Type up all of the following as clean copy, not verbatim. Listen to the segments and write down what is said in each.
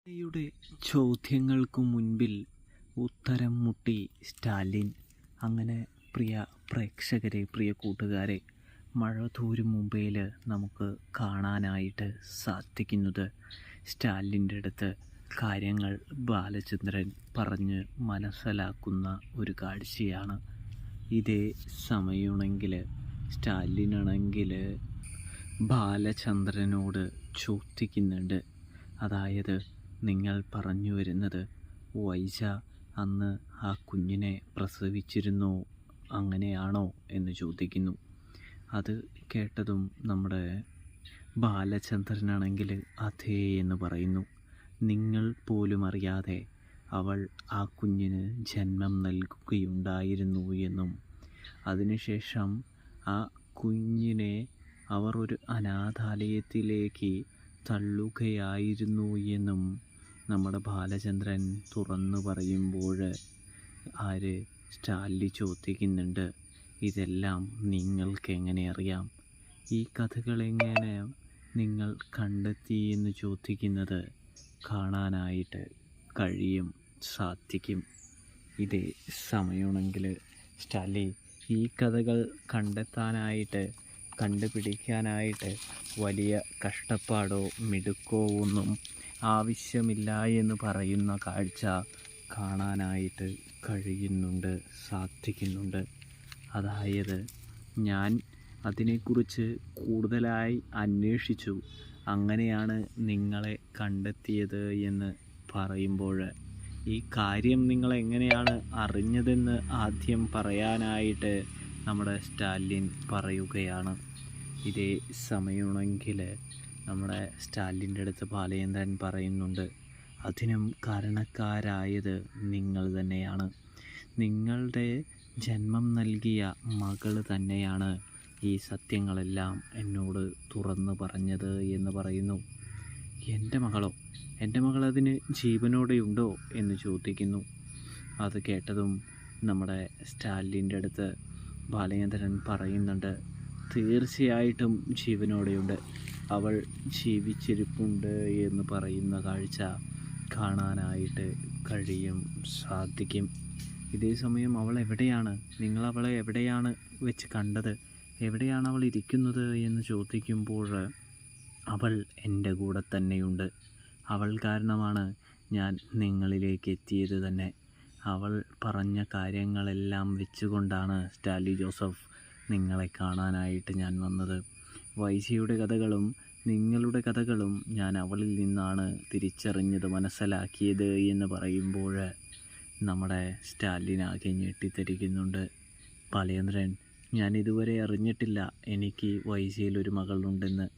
യുടെ ചോദ്യങ്ങൾക്കു മുൻപിൽ ഉത്തരം മുട്ടി സ്റ്റാലിൻ. അങ്ങനെ പ്രിയ പ്രേക്ഷകരെ, പ്രിയ കൂട്ടുകാരെ, മഴതൂരും മുംബൈയിൽ നമുക്ക് കാണാനായിട്ട് സാധിക്കുന്നത് സ്റ്റാലിൻ്റെ അടുത്ത് കാര്യങ്ങൾ ബാലചന്ദ്രൻ പറഞ്ഞ് മനസ്സിലാക്കുന്ന ഒരു കാഴ്ചയാണ്. ഇതേ സമയമാണെങ്കിൽ സ്റ്റാലിനാണെങ്കിൽ ബാലചന്ദ്രനോട് ചോദിക്കുന്നുണ്ട്, അതായത് നിങ്ങൾ പറഞ്ഞു വരുന്നത് വൈജ അന്ന് ആ കുഞ്ഞിനെ പ്രസവിച്ചിരുന്നോ, അങ്ങനെയാണോ എന്ന് ചോദിക്കുന്നു. അത് കേട്ടതും നമ്മുടെ ബാലചന്ദ്രനാണെങ്കിൽ അതേ എന്ന് പറയുന്നു. നിങ്ങൾ പോലും അറിയാതെ അവൾ ആ കുഞ്ഞിന് ജന്മം നൽകുകയുണ്ടായിരുന്നു എന്നും അതിനുശേഷം ആ കുഞ്ഞിനെ അവർ ഒരു അനാഥാലയത്തിലേക്ക് തള്ളുകയായിരുന്നു എന്നും നമ്മുടെ ബാലചന്ദ്രൻ തുറന്നു പറയുമ്പോൾ സ്റ്റാലിൻ ചോദിക്കുന്നുണ്ട്, ഇതെല്ലാം നിങ്ങൾക്ക് എങ്ങനെ അറിയാം? ഈ കഥകളെങ്ങനെ നിങ്ങൾ കണ്ടെത്തി എന്ന് ചോദിക്കുന്നത് കാണാനായിട്ട് സാധിക്കും. ഇതേ സമയമാണെങ്കിൽ സ്റ്റാലിൻ ഈ കഥകൾ കണ്ടുപിടിക്കാനായിട്ട് വലിയ കഷ്ടപ്പാടോ മിടുക്കോ ഒന്നും ആവശ്യമില്ല എന്ന് പറയുന്ന കാഴ്ച കാണാനായിട്ട് സാധിക്കുന്നുണ്ട്. അതായത് ഞാൻ അതിനെക്കുറിച്ച് കൂടുതലായി അന്വേഷിച്ചു, അങ്ങനെയാണ് നിങ്ങളെ കണ്ടെത്തിയത് എന്ന് പറയുമ്പോൾ ഈ കാര്യം നിങ്ങൾ എങ്ങനെയാണ് അറിഞ്ഞതെന്ന് ആദ്യം പറയാനായിട്ട് നമ്മുടെ സ്റ്റാലിൻ പറയുകയാണ്. ഇതേ സമയമാണെങ്കിൽ നമ്മുടെ സ്റ്റാലിൻ്റെ അടുത്ത് ബാലചന്ദ്രൻ പറയുന്നുണ്ട്, അതിനും കാരണക്കാരായത് നിങ്ങൾ തന്നെയാണ്. നിങ്ങളുടെ ജന്മം നൽകിയ മകൾ തന്നെയാണ് ഈ സത്യങ്ങളെല്ലാം എന്നോട് തുറന്നു പറഞ്ഞത് എന്ന് പറയുന്നു. എൻ്റെ മകളോ? എൻ്റെ മകളതിന് ജീവനോടെയുണ്ടോ എന്ന് ചോദിക്കുന്നു. അത് കേട്ടതും നമ്മുടെ സ്റ്റാലിൻ്റെ അടുത്ത് ബാലചന്ദ്രൻ പറയുന്നുണ്ട്, തീർച്ചയായിട്ടും ജീവനോടെയുണ്ട്, അവൾ ജീവിച്ചിരിപ്പുണ്ട് എന്ന് പറയുന്ന കാഴ്ച കാണാനായിട്ട് സാധിക്കും. ഇതേ സമയം അവൾ എവിടെയാണ്? നിങ്ങൾ അവളെ എവിടെയാണ് വെച്ച് കണ്ടത്? എവിടെയാണ് അവൾ ഇരിക്കുന്നത് എന്ന് ചോദിക്കുമ്പോൾ അവൾ എൻ്റെ കൂടെ തന്നെയുണ്ട്. അവൾ കാരണമാണ് ഞാൻ നിങ്ങളിലേക്ക് എത്തിയത് തന്നെ. അവൾ പറഞ്ഞ കാര്യങ്ങളെല്ലാം വെച്ചുകൊണ്ടാണ് സ്റ്റാലിൻ ജോസഫ് നിങ്ങളെ കാണാനായിട്ട് ഞാൻ വന്നത്. വൈജയുടെ കഥകളും നിങ്ങളുടെ കഥകളും ഞാൻ അവളിൽ നിന്നാണ് തിരിച്ചറിഞ്ഞത്, മനസ്സിലാക്കിയത് എന്ന് പറയുമ്പോൾ നമ്മുടെ സ്റ്റാലിൻ ആകെ ഞെട്ടിത്തരിക്കുന്നുണ്ട്. ബാലചന്ദ്രൻ, ഞാൻ ഇതുവരെ അറിഞ്ഞിട്ടില്ല എനിക്ക് വൈജയിലൊരു മകളുണ്ടെന്ന്.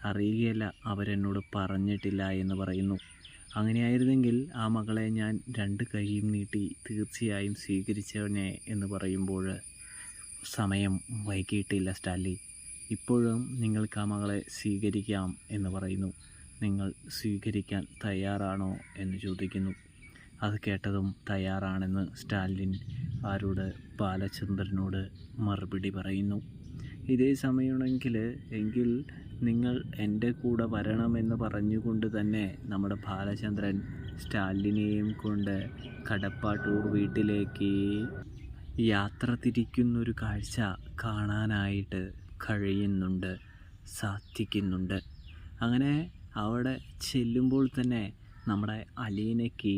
അറിയുകയല്ല, അവരെന്നോട് പറഞ്ഞിട്ടില്ല എന്ന് പറയുന്നു. അങ്ങനെയായിരുന്നെങ്കിൽ ആ മകളെ ഞാൻ 2 കൈയും നീട്ടി തീർച്ചയായും സ്വീകരിച്ചവനെ എന്ന് പറയുമ്പോൾ സമയം വൈകിട്ടില്ല സ്റ്റാലിൻ. ഇപ്പോഴും നിങ്ങൾക്ക് ആ മകളെ സ്വീകരിക്കാം എന്ന് പറയുന്നു. നിങ്ങൾ സ്വീകരിക്കാൻ തയ്യാറാണോ എന്ന് ചോദിക്കുന്നു. അത് കേട്ടതും തയ്യാറാണെന്ന് സ്റ്റാലിൻ ബാലചന്ദ്രനോട് മറുപടി പറയുന്നു. ഇതേ സമയമാണെങ്കിൽ നിങ്ങൾ എൻ്റെ കൂടെ വരണമെന്ന് പറഞ്ഞുകൊണ്ട് തന്നെ നമ്മുടെ ബാലചന്ദ്രൻ സ്റ്റാലിനെയും കൊണ്ട് കടപ്പാട്ടൂർ വീട്ടിലേക്ക് യാത്ര തിരിക്കുന്നൊരു കാഴ്ച കാണാനായിട്ട് സാധിക്കുന്നുണ്ട്. അങ്ങനെ അവിടെ ചെല്ലുമ്പോൾ തന്നെ നമ്മുടെ അലീനയ്ക്ക്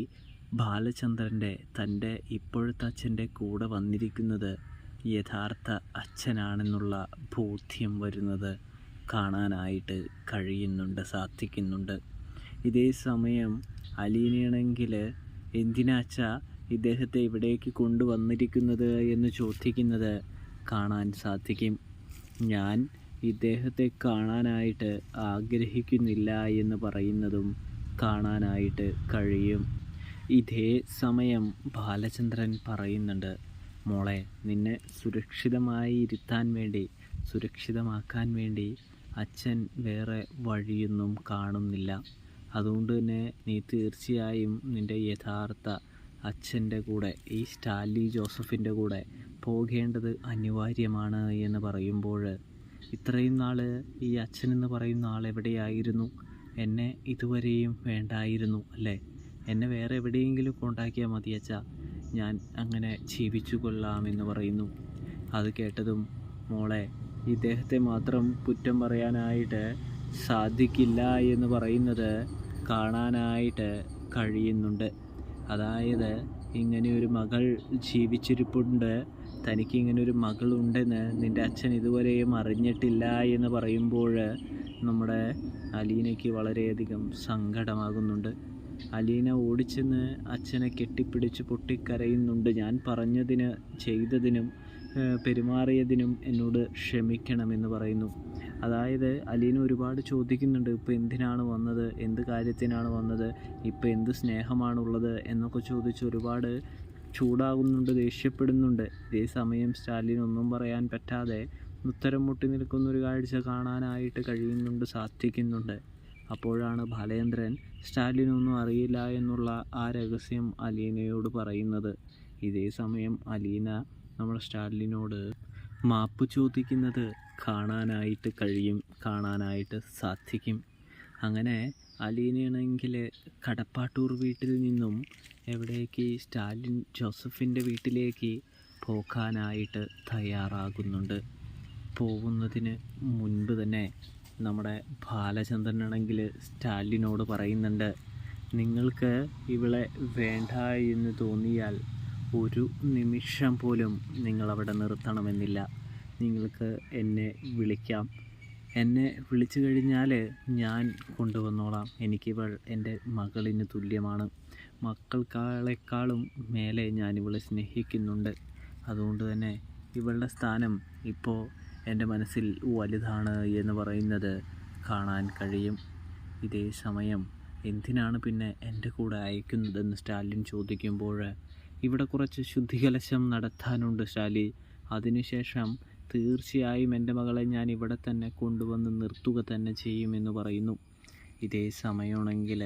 ബാലചന്ദ്രൻ്റെ തൻ്റെ ഇപ്പോഴത്തെ അച്ഛൻ്റെ കൂടെ വന്നിരിക്കുന്നത് യഥാർത്ഥ അച്ഛനാണെന്നുള്ള ബോധ്യം വരുന്നത് കാണാനായിട്ട് സാധിക്കുന്നുണ്ട്. ഇതേ സമയം അലീനയാണെങ്കിൽ എന്തിനാച്ചാ ഇദ്ദേഹത്തെ ഇവിടേക്ക് കൊണ്ടുവന്നിരിക്കുന്നത് എന്ന് ചോദിക്കുന്നത് കാണാൻ സാധിക്കും. ഞാൻ ഇദ്ദേഹത്തെ കാണാനായിട്ട് ആഗ്രഹിക്കുന്നില്ല എന്ന് പറയുന്നതും കാണാനായിട്ട് ഇതേ സമയം ബാലചന്ദ്രൻ പറയുന്നുണ്ട്, മോളെ, നിന്നെ സുരക്ഷിതമാക്കാൻ വേണ്ടി അച്ഛൻ വേറെ വഴിയൊന്നും കാണുന്നില്ല. അതുകൊണ്ട് തന്നെ നീ തീർച്ചയായും നിൻ്റെ യഥാർത്ഥ അച്ഛൻ്റെ കൂടെ, ഈ സ്റ്റാലിൻ ജോസഫിൻ്റെ കൂടെ പോകേണ്ടത് അനിവാര്യമാണ് എന്ന് പറയുമ്പോൾ ഇത്രയും നാൾ ഈ അച്ഛനെന്ന് പറയുന്ന ആൾ എവിടെയായിരുന്നു? എന്നെ ഇതുവരെയും വേണ്ടായിരുന്നു അല്ലേ? എന്നെ വേറെ എവിടെയെങ്കിലും കൊണ്ടാക്കിയാൽ മതി അച്ഛാ, ഞാൻ അങ്ങനെ ജീവിച്ചു കൊള്ളാമെന്ന് പറയുന്നു. അത് കേട്ടതും മോളെ, ഇദ്ദേഹത്തെ മാത്രം കുറ്റം പറയാനായിട്ട് സാധിക്കില്ല എന്ന് പറയുന്നത് കാണാനായിട്ട് കഴിയുന്നുണ്ട്. അതായത് ഇങ്ങനെയൊരു മകൾ ജീവിച്ചിരിപ്പുണ്ട്, തനിക്ക് ഇങ്ങനൊരു മകളുണ്ടെന്ന് നിൻ്റെ അച്ഛൻ ഇതുവരെയും അറിഞ്ഞിട്ടില്ല എന്ന് പറയുമ്പോൾ നമ്മുടെ അലീനയ്ക്ക് വളരെയധികം സങ്കടമാകുന്നുണ്ട്. അലീന ഓടിച്ചെന്ന് അച്ഛനെ കെട്ടിപ്പിടിച്ച് പൊട്ടിക്കരയുന്നുണ്ട്. ഞാൻ പറഞ്ഞതിന്, ചെയ്തതിനും പെരുമാറിയതിനും എന്നോട് ക്ഷമിക്കണമെന്ന് പറയുന്നു. അതായത് അലീന ഒരുപാട് ചോദിക്കുന്നുണ്ട്, ഇപ്പോൾ എന്തിനാണ് വന്നത്, എന്ത് കാര്യത്തിനാണ് വന്നത്, ഇപ്പോൾ എന്ത് സ്നേഹമാണുള്ളത് എന്നൊക്കെ ചോദിച്ച് ഒരുപാട് ചൂടാകുന്നുണ്ട്, ദേഷ്യപ്പെടുന്നുണ്ട്. ഇതേ സമയം സ്റ്റാലിൻ ഒന്നും പറയാൻ പറ്റാതെ ഉത്തരം മുട്ടി നിൽക്കുന്നൊരു കാഴ്ച കാണാനായിട്ട് കഴിയുന്നുണ്ട്, സാധിക്കുന്നുണ്ട്. അപ്പോഴാണ് ബാലചന്ദ്രൻ സ്റ്റാലിനൊന്നും അറിയില്ല എന്നുള്ള ആ രഹസ്യം അലീനയോട് പറയുന്നത്. ഇതേ സമയം അലീന നമ്മൾ സ്റ്റാലിനോട് മാപ്പ് ചോദിക്കുന്നത് കാണാനായിട്ട് കഴിയും, കാണാനായിട്ട് സാധിക്കും. അങ്ങനെ അലീനയാണെങ്കിൽ കടപ്പാട്ടൂർ വീട്ടിൽ നിന്നും എവിടേക്ക്, സ്റ്റാലിൻ ജോസഫിൻ്റെ വീട്ടിലേക്ക് പോകാനായിട്ട് തയ്യാറാകുന്നുണ്ട്. പോകുന്നതിന് മുൻപ് തന്നെ നമ്മുടെ ബാലചന്ദ്രനാണെങ്കിൽ സ്റ്റാലിനോട് പറയുന്നുണ്ട്, നിങ്ങൾക്ക് ഇവളെ വേണ്ട എന്ന് തോന്നിയാൽ ഒരു നിമിഷം പോലും നിങ്ങളവിടെ നിർത്തണമെന്നില്ല. നിങ്ങൾക്ക് എന്നെ വിളിക്കാം, എന്നെ വിളിച്ചു കഴിഞ്ഞാൽ ഞാൻ കൊണ്ടുവന്നോളാം. എനിക്കിവൾ എൻ്റെ മകളിന് തുല്യമാണ്. മക്കൾക്കാളെക്കാളും മേലെ ഞാനിവളെ സ്നേഹിക്കുന്നുണ്ട്. അതുകൊണ്ട് തന്നെ ഇവളുടെ സ്ഥാനം ഇപ്പോൾ എൻ്റെ മനസ്സിൽ വലുതാണ് എന്ന് പറയുന്നത് കാണാൻ കഴിയും. ഇതേ സമയം എന്തിനാണ് പിന്നെ എൻ്റെ കൂടെ അയക്കുന്നതെന്ന് സ്റ്റാലിൻ ചോദിക്കുമ്പോൾ, ഇവിടെ കുറച്ച് ശുദ്ധികലശം നടത്താനുണ്ട് സ്റ്റാലിൻ, അതിനുശേഷം തീർച്ചയായും എൻ്റെ മകളെ ഞാൻ ഇവിടെ തന്നെ കൊണ്ടുവന്ന് നിർത്തുക തന്നെ ചെയ്യുമെന്ന് പറയുന്നു. ഇതേ സമയമാണെങ്കിൽ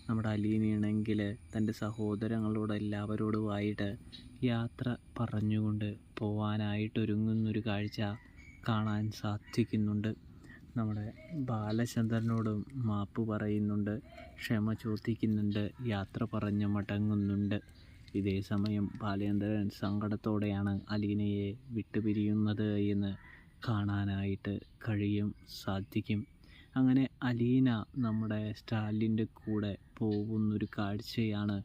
നമ്മുടെ അലീനയാണെങ്കിൽ തൻ്റെ സഹോദരങ്ങളോട് എല്ലാവരോടുമായിട്ട് യാത്ര പറഞ്ഞുകൊണ്ട് പോവാനായിട്ടൊരുങ്ങുന്നൊരു കാഴ്ച കാണാൻ സാധിക്കുന്നുണ്ട്. നമ്മുടെ ബാലചന്ദ്രനോടും മാപ്പ് പറയുന്നുണ്ട്, ക്ഷമ ചോദിക്കുന്നുണ്ട്, യാത്ര പറഞ്ഞ് മടങ്ങുന്നുണ്ട്. ഇതേ സമയം ബാലചന്ദ്രൻ സങ്കടത്തോടെയാണ് അലീനയെ വിട്ടുപിരിയുന്നത് എന്ന് കാണാനായിട്ട് സാധിക്കും. അങ്ങനെ അലീന നമ്മുടെ സ്റ്റാലിൻ്റെ കൂടെ പോകുന്നൊരു കാഴ്ചയാണ്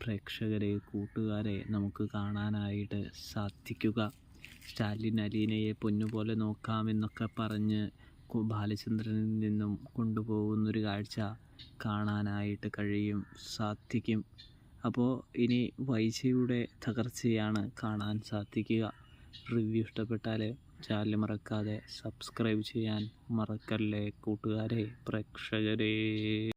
പ്രേക്ഷകരെ, കൂട്ടുകാരെ നമുക്ക് കാണാനായിട്ട് സാധിക്കുക. സ്റ്റാലിൻ അലീനയെ പൊന്നുപോലെ നോക്കാമെന്നൊക്കെ പറഞ്ഞ് ബാലചന്ദ്രനിൽ നിന്നും കൊണ്ടുപോകുന്നൊരു കാഴ്ച കാണാനായിട്ട് സാധിക്കും. അപ്പോൾ ഇനി വൈജയുടെ തകർച്ചയാണ് കാണാൻ സാധിക്കുക. റിവ്യൂ ഇഷ്ടപ്പെട്ടാൽ ചാനൽ മറക്കാതെ സബ്സ്ക്രൈബ് ചെയ്യാൻ മറക്കല്ലേ കൂട്ടുകാരെ, പ്രേക്ഷകരെ.